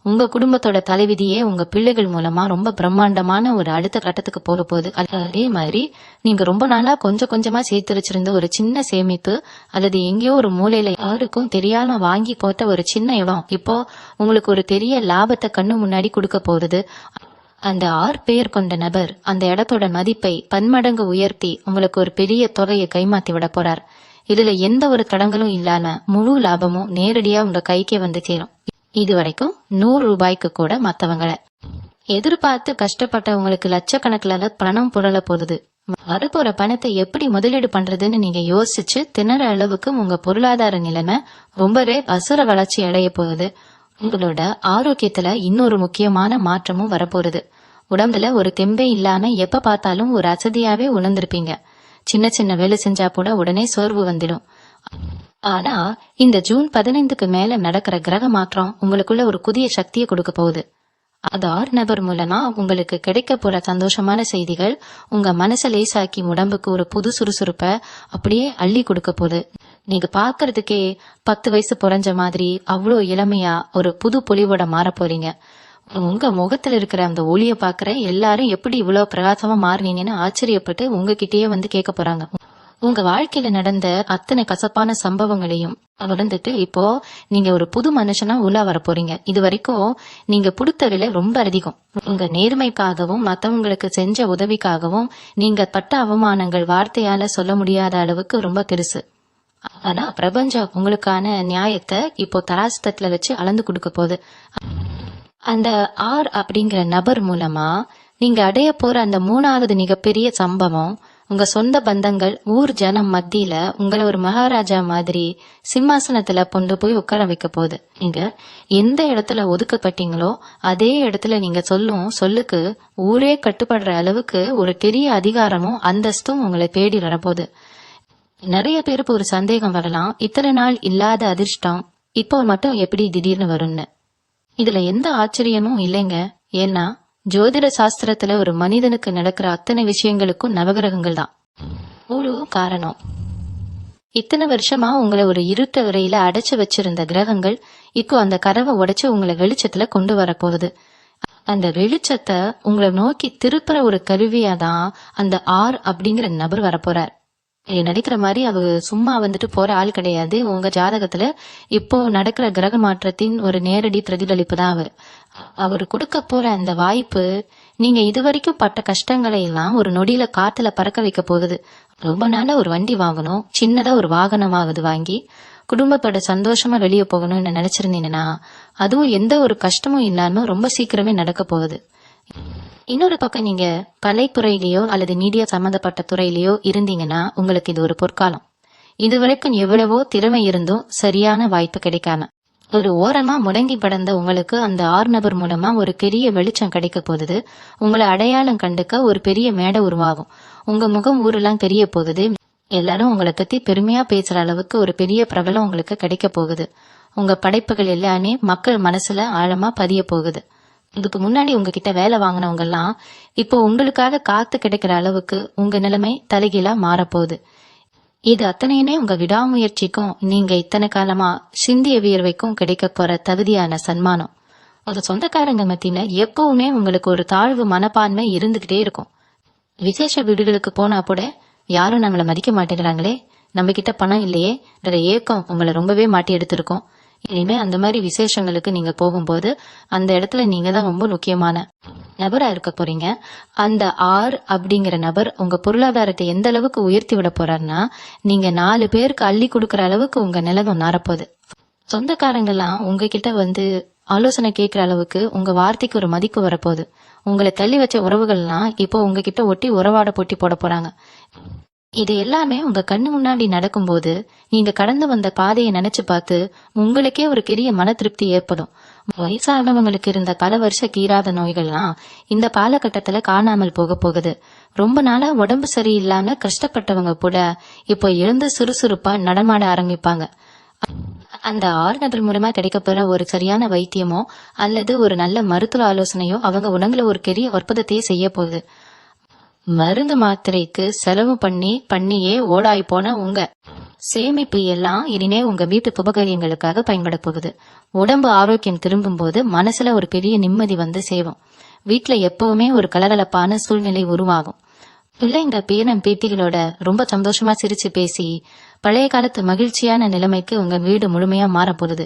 S1: உங்க குடும்பத்தோட தலைவிதியே உங்க பிள்ளைகள் மூலமா ரொம்ப பிரம்மாண்டமான ஒரு அடுத்த கட்டத்துக்கு போக போகுது. அதே மாதிரி நீங்க ரொம்ப நாளா கொஞ்சம் கொஞ்சமா சேர்த்து வச்சிருந்த ஒரு சின்ன சேமிப்பு அல்லது எங்கேயோ ஒரு மூலையில யாருக்கும் தெரியாம வாங்கி போட்ட ஒரு சின்ன இடம் இப்போ உங்களுக்கு ஒரு பெரிய லாபத்தை கண்ணு முன்னாடி கொடுக்க போகுது. அந்த 6 பேர் கொண்ட நபர் அந்த இடத்தோட மதிப்பை பன்மடங்கு உயர்த்தி உங்களுக்கு ஒரு பெரிய தொகையை கைமாத்தி விட போறார். இதுல எந்த ஒரு தடங்களும் இல்லாம முழு லாபமும் நேரடியா உங்க கைக்கே வந்து சேரும். இது வரைக்கும் 100 ரூபாய்க்கு கூட மத்தவங்களை எதிர்பார்த்து கஷ்டப்பட்டவங்களுக்கு லட்சக்கணக்கில் பணம் புரள போகுது. வரப்போற பணத்தை எப்படி முதலீடு பண்றதுன்னு நீங்க யோசிச்சு திணற அளவுக்கு உங்க பொருளாதார நிலைமை ரொம்பவே அசுர வளர்ச்சி அடைய போகுது. உங்களோட ஆரோக்கியத்துல இன்னொரு முக்கியமான மாற்றமும் வரப்போகுது. உடம்புல ஒரு தெம்பே இல்லாம எப்ப பார்த்தாலும் ஒரு அசதியாவே உணர்ந்திருப்பீங்க. சின்ன சின்ன வேலை செஞ்சா கூட உடனே சோர்வு வந்துடும். ஆனா இந்த ஜூன் 15க்கு மேல நடக்கிற கிரக மாற்றம் உங்களுக்குள்ள ஒரு புதிய சக்தியை கொடுக்க போகுது. அது 6 நபர் மூலமா உங்களுக்கு கிடைக்க போற சந்தோஷமான செய்திகள் உங்க மனசை லேசாக்கி உடம்புக்கு ஒரு புது சுறுசுறுப்ப அப்படியே அள்ளி கொடுக்க போகுது. நீங்க பாக்குறதுக்கே 10 வயசு குறைஞ்ச மாதிரி அவ்வளோ இளமையா ஒரு புது பொலிவோட மாற போறீங்க. உங்க முகத்துல இருக்கிற அந்த ஒளிய பாக்குற எல்லாரும் எப்படி இவ்வளவு பிரகாசமா மாறினீங்கன்னு ஆச்சரியப்பட்டு உங்ககிட்டயே வந்து கேட்க போறாங்க. உங்க வாழ்க்கையில நடந்த அத்தனை கசப்பான சம்பவங்களையும் வந்துட்டு இப்போ நீங்க ஒரு புது மனுஷனா உள்ள வர போறீங்க. இது வரைக்கும் நீங்க கொடுத்த விலை ரொம்ப அதிகம். உங்க நேர்மைக்காகவும் மத்தவங்களுக்கு செஞ்ச உதவிக்காகவும் நீங்க பட்ட அவமானங்கள் வார்த்தையால சொல்ல முடியாத அளவுக்கு ரொம்ப பெருசு. ஆனா பிரபஞ்சம் உங்களுக்கான நியாயத்தை இப்போ தராசத்துல வச்சு அளந்து கொடுக்க போகுது. அந்த ஆர் அப்படிங்கிற நபர் மூலமா நீங்க அடைய போற அந்த 3வது மிகப்பெரிய சம்பவம் உங்க சொந்த பந்தங்கள், ஊர் ஜனம் மத்தியில உங்களை ஒரு மகாராஜா மாதிரி சிம்மாசனத்துல கொண்டு போய் உட்கார வைக்க போகுது. நீங்க எந்த இடத்துல ஒதுக்கப்பட்டீங்களோ அதே இடத்துல நீங்க சொல்லும் சொல்லுக்கு ஊரே கட்டுப்படுற அளவுக்கு ஒரு பெரிய அதிகாரமும் அந்தஸ்தும் உங்களை தேடி வரப்போகுது. நிறைய பேருக்கு ஒரு சந்தேகம் வரலாம், இத்தனை நாள் இல்லாத அதிர்ஷ்டம் இப்போ மட்டும் எப்படி திடீர்னு வரும்னு. இதுல எந்த ஆச்சரியமும் இல்லைங்க. ஏன்னா ஜோதிட சாஸ்திரத்துல ஒரு மனிதனுக்கு நடக்கிற அத்தனை விஷயங்களுக்கும் நவகிரகங்கள் தான் ஒரு காரணம். இத்தனை வருஷமா உங்களை ஒரு இருட்ட அறையில அடைச்சு வச்சிருந்த கிரகங்கள் இப்போ அந்த கதவை உடைச்சு உங்களை வெளிச்சத்துல கொண்டு வரப்போகுது. அந்த வெளிச்சத்தை உங்களை நோக்கி திருப்புற ஒரு கருவியாதான் அந்த ஆர் அப்படிங்கிற நபர் வரப்போறார். நினைக்கிற மாதிரி அவரு சும்மா வந்துட்டு போற ஆள் கிடையாது. உங்க ஜாதகத்துல இப்போ நடக்கிற கிரக மாற்றத்தின் ஒரு நேரடி பிரதிபலிப்பு தான் அவர். அவர் கொடுக்க போற அந்த வாய்ப்பு நீங்க இதுவரைக்கும் பட்ட கஷ்டங்களை எல்லாம் ஒரு நொடியில காத்துல பறக்க வைக்க போகுது. ரொம்ப நாளா ஒரு வண்டி வாங்கணும், சின்னதா ஒரு வாகனமாவது வாங்கி குடும்பத்தோட சந்தோஷமா வெளியே போகணும்னு நினைச்சிருந்தீங்கன்னா அதுவும் எந்த ஒரு கஷ்டமும் இல்லாம ரொம்ப சீக்கிரமே நடக்க போகுது. இன்னொரு பக்கம் நீங்க கலைத்துறையிலயோ அல்லது மீடியா சம்பந்தப்பட்ட துறையிலயோ இருந்தீங்கன்னா உங்களுக்கு இது ஒரு பொற்காலம். இதுவரைக்கும் எவ்வளவோ திறமை இருந்தும் சரியான வாய்ப்பு கிடைக்காம ஒரு ஓரமா முடங்கி படந்த உங்களுக்கு அந்த 6 நபர் மூலமா ஒரு பெரிய வெளிச்சம் கிடைக்க போகுது. உங்களை அடையாளம் கண்டுக்க ஒரு பெரிய மேடை உருவாகும். உங்க முகம் ஊரெல்லாம் தெரிய போகுது. எல்லாரும் உங்களை பத்தி பெருமையா பேசுற அளவுக்கு ஒரு பெரிய பிரபலம் உங்களுக்கு கிடைக்க போகுது. உங்க படைப்புகள் எல்லாமே மக்கள் மனசுல ஆழமா பதிய போகுது. இதுக்கு முன்னாடி உங்ககிட்ட வேலை வாங்கினவங்க எல்லாம் இப்போ உங்களுக்காக காத்து கிடைக்கிற அளவுக்கு உங்க நிலைமை தலைகீழா மாறப்போகுது. இது அத்தனையுமே உங்க விடாமுயற்சிக்கும் நீங்க இத்தனை காலமா சிந்திய வியர்வைக்கும் கிடைக்க போற தகுதியான சன்மானம். உங்க சொந்தக்காரங்க மத்தியில எப்பவுமே உங்களுக்கு ஒரு தாழ்வு மனப்பான்மை இருந்துகிட்டே இருக்கும். விசேஷ வீடுகளுக்கு போனா கூட யாரும் நம்மளை மதிக்க மாட்டேங்கிறாங்களே, நம்ம கிட்ட பணம் இல்லையே ஏக்கம் உங்களை ரொம்பவே மாட்டி எடுத்திருக்கோம். இனிமே அந்த மாதிரி விசேஷங்களுக்கு நீங்க போகும்போது அந்த இடத்துல நீங்க தான் ரொம்ப முக்கியமான நபரா இருக்க போறீங்க. அந்த ஆர் அப்படிங்கிற நபர் உங்க பொருளாதாரத்தை எந்த அளவுக்கு உயர்த்தி விட போறாருன்னா நீங்க 4 பேருக்கு அள்ளி கொடுக்கற அளவுக்கு உங்க நிலகம் நாரப்போகுது. சொந்தக்காரங்கெல்லாம் உங்ககிட்ட வந்து ஆலோசனை கேட்கிற அளவுக்கு உங்க வார்த்தைக்கு ஒரு மதிப்பு வரப்போகுது. உங்களை தள்ளி வச்ச உறவுகள்லாம் இப்போ உங்ககிட்ட ஒட்டி உறவாட போட்டி போட போறாங்க. இது எல்லாமே உங்க கண்ணு முன்னாடி நடக்கும்போது நீங்க கடந்து வந்த பாதையை நினைச்சு பார்த்து உங்களுக்கே ஒரு பெரிய மன திருப்தி ஏற்படும். வயசானவங்களுக்கு இருந்த பல வருஷ தீராத நோய்கள்லாம் இந்த காலகட்டத்துல காணாமல் போக போகுது. ரொம்ப நாளா உடம்பு சரியில்லாம கஷ்டப்பட்டவங்க கூட இப்போ எழுந்து சுறுசுறுப்பா நடமாட ஆரம்பிப்பாங்க. அந்த 6 நபர் மூலமா கிடைக்கப்பெற ஒரு சரியான வைத்தியமோ அல்லது ஒரு நல்ல மருத்துவ ஆலோசனையோ அவங்க உடம்புல ஒரு பெரிய அற்புதத்தையே செய்ய போகுது. மருந்து மாத்திரைக்கு செலவு பண்ணியே ஓடாய் போன உங்க சேமிப்பு எல்லாம் இனிமே உங்க வீட்டு உபகாரியங்களுக்காக பயன்பட போகுது. உடம்பு ஆரோக்கியம் திரும்பும் போது மனசுல ஒரு பெரிய நிம்மதி வந்து சேரும். வீட்டுல எப்பவுமே ஒரு கலகலப்பான சூழ்நிலை உருவாகும். பிள்ளைங்க பேரன் பேத்திகளோட ரொம்ப சந்தோஷமா சிரிச்சு பேசி பழைய காலத்து மகிழ்ச்சியான நிலைமைக்கு உங்க வீடு முழுமையா மாற போகுது.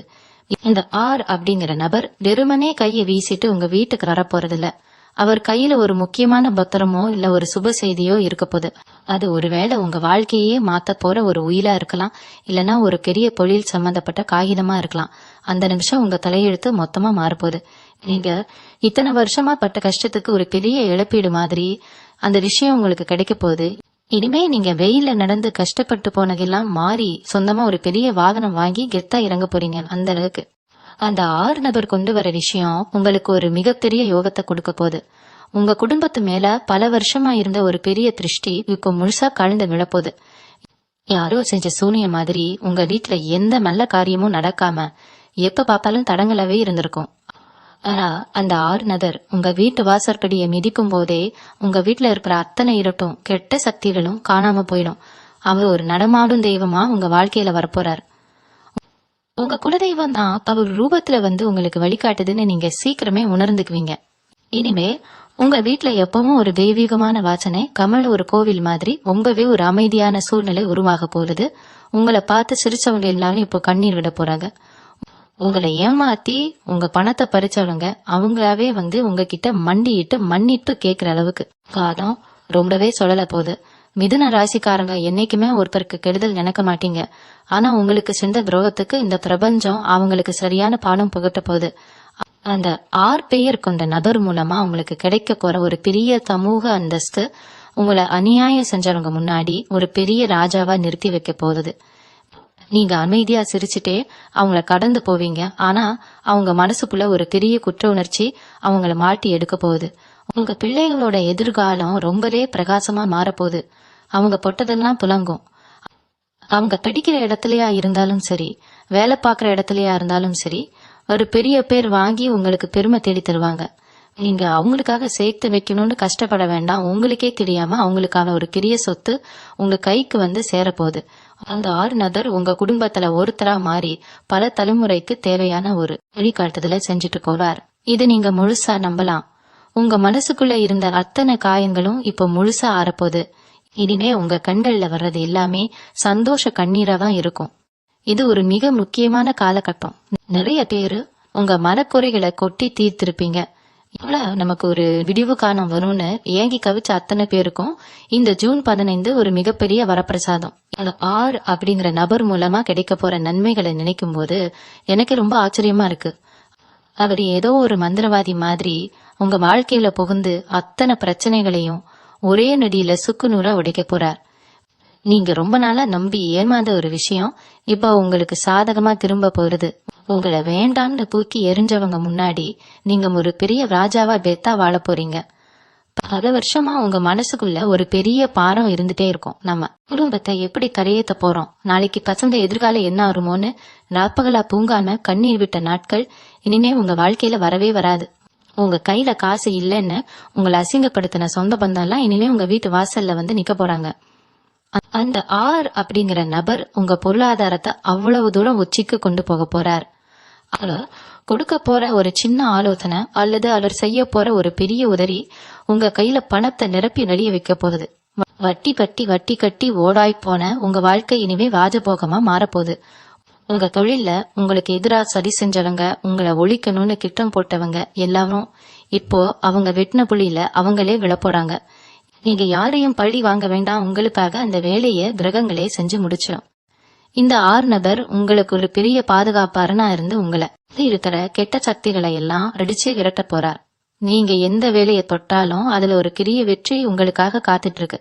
S1: இந்த ஆர் அப்படிங்கிற நபர் வெறுமனே கையை வீசிட்டு உங்க வீட்டுக்கு வரப்போறது இல்ல. அவர் கையில ஒரு முக்கியமான பத்திரமோ இல்ல ஒரு சுப செய்தியோ இருக்க போகுது. அது ஒருவேளை உங்க வாழ்க்கையே மாத்த போற ஒரு உயிலா இருக்கலாம், இல்லனா ஒரு பெரிய தொழில் சம்பந்தப்பட்ட காகிதமா இருக்கலாம். அந்த நிமிஷம் உங்க தலையெழுத்து மொத்தமா மாறப்போகுது. நீங்க இத்தனை வருஷமா பட்ட கஷ்டத்துக்கு ஒரு பெரிய இழப்பீடு மாதிரி அந்த விஷயம் உங்களுக்கு கிடைக்க போகுது. இனிமே நீங்க வெயில நடந்து கஷ்டப்பட்டு போனதெல்லாம் மாறி சொந்தமா ஒரு பெரிய வாகனம் வாங்கி கெத்தா இறங்க போறீங்க. அந்த அளவுக்கு அந்த 6 நபர் கொண்டு வர விஷயம் உங்களுக்கு ஒரு மிகப்பெரிய யோகத்தை கொடுக்க போகுது. உங்க குடும்பத்து மேல பல வருஷமா இருந்த ஒரு பெரிய திருஷ்டி இப்போ முழுசா கலந்து விழப்போகுது. யாரோ செஞ்ச சூனிய மாதிரி உங்க வீட்டுல எந்த நல்ல காரியமும் நடக்காம எப்ப பார்த்தாலும் தடங்களாவே இருந்திருக்கும். ஆனா அந்த 6 நபர் உங்க வீட்டு வாசற்படியை மிதிக்கும் போதே உங்க வீட்டுல இருக்கிற அத்தனை இருட்டும் கெட்ட சக்திகளும் காணாம போயிடும். அவர் ஒரு நடமாடும் தெய்வமா உங்க வாழ்க்கையில வரப்போறார். உங்க குலதெய்வம் தான் அவர் ரூபத்துல வந்து உங்களுக்கு வழிகாட்டுதுன்னு நீங்க சீக்கிரமே உணர்ந்துக்குவீங்க. இனிமே உங்க வீட்டுல எப்பவும் ஒரு தெய்வீகமான வாசனை கமல் ஒரு கோவில் மாதிரி ரொம்பவே ஒரு அமைதியான சூழ்நிலை உருவாக போகுது. உங்களை பார்த்து சிரிச்சவங்க எல்லாரும் இப்போ கண்ணீர் விட போறாங்க. உங்களை ஏமாத்தி உங்க பணத்தை பறிச்சவங்க அவங்களாவே வந்து உங்ககிட்ட மண்டிட்டு மன்னிட்டு கேக்குற அளவுக்கு காலம் ரொம்பவே சொல்லல போகுது. மிதுன ராசிக்காரங்க என்னைக்குமே ஒருத்தருக்கு கெடுதல் நினைக்க மாட்டீங்க. ஆனா உங்களுக்கு சென்ற துரோகத்துக்கு இந்த பிரபஞ்சம் அவங்களுக்கு சரியான பாடம் புகட்ட போகுது. அந்த 6 பெயர் கொண்ட நபர் மூலமா உங்களுக்கு கிடைக்க போற ஒரு பெரிய சமூக அந்தஸ்து உங்களை அநியாயம் செஞ்சவங்க முன்னாடி ஒரு பெரிய ராஜாவா நிறுத்தி வைக்க போகுது. நீங்க அமைதியா சிரிச்சுட்டே அவங்கள கடந்து போவீங்க. ஆனா அவங்க மனசுக்குள்ள ஒரு பெரிய குற்ற உணர்ச்சி அவங்கள மாட்டி எடுக்க போகுது. உங்க பிள்ளைகளோட எதிர்காலம் ரொம்பவே பிரகாசமா மாறப்போகுது. அவங்க பொட்டதெல்லாம் புலங்கும். அவங்க படிக்கிற இடத்துலயா இருந்தாலும் சரி, வேலை பார்க்குற இடத்துலயா இருந்தாலும் சரி, ஒரு பெரிய பேர் வாங்கி உங்களுக்கு பெருமை தேடி தருவாங்க. நீங்க அவங்களுக்காக சேர்த்து வைக்கணும்னு கஷ்டப்பட வேண்டாம். உங்களுக்கே தெரியாம அவங்களுக்கான ஒரு பெரிய சொத்து உங்க கைக்கு வந்து சேரப்போகுது. அந்த ஆறுநதர் உங்க குடும்பத்துல ஒருத்தரா மாறி பல தலைமுறைக்கு தேவையான ஒரு வழிகாட்டுதலை செஞ்சுட்டு போவார். இது நீங்க முழுசா நம்பலாம். உங்க மனசுக்குள்ள இருந்த அத்தனை காயங்களும் இப்போ முழுசா ஆறப்போகுது. இனிமே உங்க கண்கள்ல வர்றது எல்லாமே சந்தோஷ கண்ணீரா தான் இருக்கும். இது ஒரு மிக முக்கியமான காலகட்டம். நிறைய பேரு உங்க மனக்குறைகளை கொட்டி தீர்த்திருப்பீங்க. இவ்வளவு நமக்கு ஒரு விடிவு காலம் வரும்னு ஏங்கி கவிச்ச அத்தனை பேருக்கும் இந்த ஜூன் 15 ஒரு மிகப்பெரிய வரப்பிரசாதம். அந்த ஆர் அப்படிங்கிற நபர் மூலமா கிடைக்க போற நன்மைகளை நினைக்கும் போது எனக்கு ரொம்ப ஆச்சரியமா இருக்கு. அவர் ஏதோ ஒரு மந்திரவாதி மாதிரி உங்க வாழ்க்கையில புகுந்து அத்தனை பிரச்சனைகளையும் ஒரே நொடியில சுக்குநூறா உடைக்க போறார். நீங்க ரொம்ப நாளா நம்பி ஏமாந்த ஒரு விஷயம் இப்ப உங்களுக்கு சாதகமா திரும்ப போறது. உங்களை வேண்டாம்னு தூக்கி எரிஞ்சவங்க முன்னாடி நீங்க ஒரு பெரிய ராஜாவா பெத்தா வாழ போறீங்க. பல வருஷமா உங்க மனசுக்குள்ள ஒரு பெரிய பாரம் இருந்துட்டே இருக்கும். நம்ம குடும்பத்தை எப்படி கரையேத்த போறோம், நாளைக்கு பசங்க எதிர்காலம் என்ன ஆறுமோன்னு ராப்பகலா தூங்காம கண்ணீர் விட்ட நாட்கள் இனிமே உங்க வாழ்க்கையில வரவே வராது. உங்க கையில காசு இல்லைன்னு உங்களை அசிங்கப்படுத்தின சொந்த பந்தம் எல்லாம் இனிமே உங்க வீட்டு வாசல்ல வந்து நிக்க போறாங்க. அந்த ஆர் அப்படிங்கிற நபர் உங்க பொருளாதாரத்தை அவ்வளவு தூரம் உச்சிக்கு கொண்டு போக போறார். அவர் கொடுக்க போற ஒரு சின்ன ஆலோசனை அல்லது அவர் செய்ய போற ஒரு பெரிய உதவி உங்க கையில பணத்தை நிரப்பி நெளிய வைக்க போகுது. வட்டி கட்டி ஓடாய் போன உங்க வாழ்க்கை இனிமே வாஜபோகமா மாறப்போகுது. உங்க தொழில்ல உங்களுக்கு எதிரா சரி செஞ்சவங்க, உங்களை ஒழிக்கணும்னு திட்டம் போட்டவங்க எல்லாரும் இப்போ அவங்க வெட்டின புள்ளியில அவங்களே விழப்போறாங்க. நீங்க யாரையும் பழி வாங்க வேண்டாம். உங்களுக்காக அந்த வேலையை கிரகங்களே செஞ்சு முடிச்சிடும். இந்த ஆறு நபர் உங்களுக்கு ஒரு பெரிய பாதுகாப்பாரனா இருந்து உங்களை இருக்கிற கெட்ட சக்திகளை எல்லாம் அடிச்சு விரட்ட போறார். நீங்க எந்த வேலையை தொட்டாலும் அதுல ஒரு பெரிய வெற்றி உங்களுக்காக காத்துட்டு இருக்கு.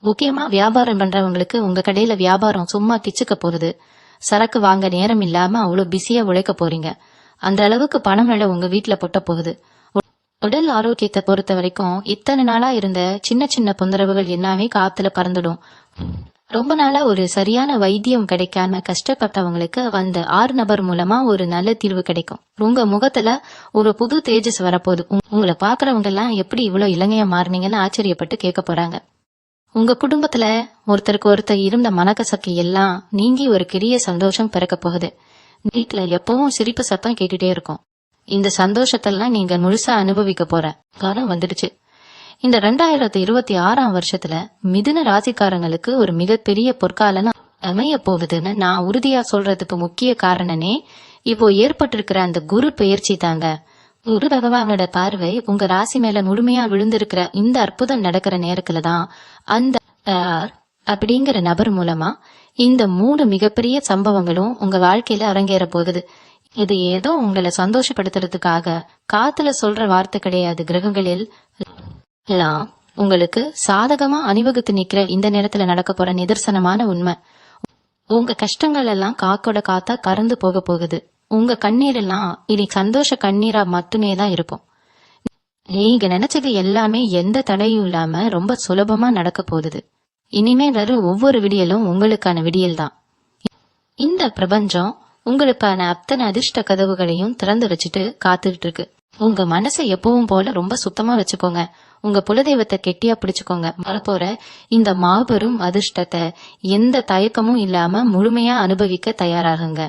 S1: முக்கியமா வியாபாரம் பண்றவங்களுக்கு உங்க கடையில வியாபாரம் சும்மா கிச்சுக்க போகுது. சரக்கு வாங்க நேரம் இல்லாம அவ்வளவு பிஸியா உழைக்க போறீங்க. அந்த அளவுக்கு பணம் வேலை உங்க வீட்டுல பொட்ட போகுது. உடல் ஆரோக்கியத்தை பொறுத்த வரைக்கும் இத்தனை நாளா இருந்த சின்ன சின்ன தொந்தரவுகள் எல்லாமே காத்துல பறந்துடும். ரொம்ப நாளா ஒரு சரியான வைத்தியம் கிடைக்காம கஷ்டப்பட்டவங்களுக்கு அந்த ஆறு நபர் மூலமா ஒரு நல்ல தீர்வு கிடைக்கும். உங்க முகத்துல ஒரு புது தேஜஸ் வரப்போகுது. உங்களை பாக்குறவங்க எல்லாம் எப்படி இவ்வளவு இளைஞயா மாறினீங்கன்னு ஆச்சரியப்பட்டு கேட்க போறாங்க. உங்க குடும்பத்துல ஒருத்தருக்கு ஒருத்தர் இருந்த மனக்கசக்கு எல்லாம் நீங்கி ஒரு பெரிய சந்தோஷம் பிறக்க போகுது. வீட்டுல எப்பவும் சிரிப்பு சத்தம் கேட்டுட்டே இருக்கும். இந்த சந்தோஷத்தெல்லாம் நீங்க முழுசா அனுபவிக்க போற காலம் வந்துடுச்சு. இந்த 2026 வருஷத்துல மிதுன ராசிக்காரங்களுக்கு ஒரு மிகப்பெரிய பொற்காலம் அமைய போகுதுன்னு நான் உறுதியா சொல்றதுக்கு முக்கிய காரணனே இப்போ ஏற்பட்டிருக்கிற அந்த குரு பெயர்ச்சி தாங்க. குரு பகவானோட பார்வை உங்க ராசி மேல முழுமையா விழுந்திருக்கிற இந்த அற்புதம் நடக்கிற நேரத்துலதான் அந்த அப்படிங்கிற நபர் மூலமா இந்த 3 மிகப்பெரிய சம்பவங்களும் உங்க வாழ்க்கையில அரங்கேற போகுது. இது ஏதோ உங்களை சந்தோஷப்படுத்துறதுக்காக காத்துல சொல்ற வார்த்தை கிடையாது. கிரகங்களில் எல்லாம் உங்களுக்கு சாதகமா அணிவகுத்து நிக்கிற இந்த நேரத்துல நடக்க போற நிதர்சனமான உண்மை. உங்க கஷ்டங்கள் எல்லாம் காக்கோட காத்தா கறந்து போக போகுது. உங்க கண்ணீர் எல்லாம் இனி சந்தோஷ கண்ணீரா மட்டுமே தான் இருக்கும். நீங்க நினைச்சது எல்லாமே எந்த தடையும் இல்லாம ரொம்ப சுலபமா நடக்க போகுது. இனிமே வரும் ஒவ்வொரு விடியலும் உங்களுக்கான விடியல் தான். இந்த பிரபஞ்சம் உங்களுக்கான அத்தனை அதிர்ஷ்ட கதவுகளையும் திறந்து வச்சுட்டு காத்துட்டு இருக்கு. உங்க மனசை எப்பவும் போல ரொம்ப சுத்தமா வச்சுக்கோங்க. உங்க குலதெய்வத்தை கெட்டியா பிடிச்சுக்கோங்க. வரப்போற இந்த மாபெரும் அதிர்ஷ்டத்தை எந்த தயக்கமும் இல்லாம முழுமையா அனுபவிக்க தயாராகுங்க.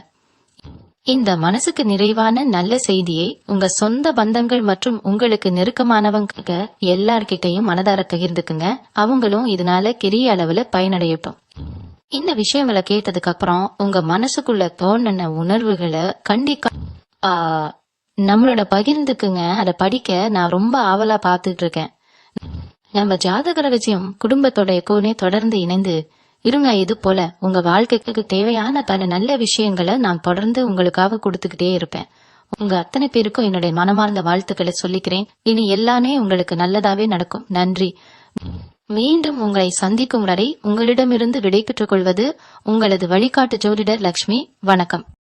S1: இந்த மனசுக்கு நிறைவான நல்ல செய்தியை உங்க சொந்த பந்தங்கள் மற்றும் உங்களுக்கு நெருக்கமானவங்க எல்லார்கிட்டையும் மனதார பகிர்ந்துக்குங்க. அவங்களும் இதனால பெரிய அளவுல பயனடையட்டும். இந்த விஷயங்களை கேட்டதுக்கு அப்புறம் உங்க மனசுக்குள்ள தோணுன உணர்வுகளை கண்டிப்பா நம்மளோட பகிர்ந்துக்குங்க. அதை படிக்க நான் ரொம்ப ஆவலா பாத்துட்டு இருக்கேன். நம்ம ஜாதக ரகசியம் குடும்பத்தோட எப்பவுமே தொடர்ந்து இணைந்து இருங்க. இது போல உங்க வாழ்க்கைக்கு தேவையான பல நல்ல விஷயங்களை நான் தொடர்ந்து உங்களுக்காக கொடுத்துக்கிட்டே இருப்பேன். உங்க அத்தனை பேருக்கும் என்னுடைய மனமார்ந்த வாழ்த்துக்களை சொல்லிக்கிறேன். இனி எல்லாமே உங்களுக்கு நல்லதாவே நடக்கும். நன்றி. மீண்டும் உங்களை சந்திக்கும் வரை உங்களிடமிருந்து விடை பெற்றுக் கொள்வது உங்களது வழிகாட்டு ஜோதிடர் லட்சுமி. வணக்கம்.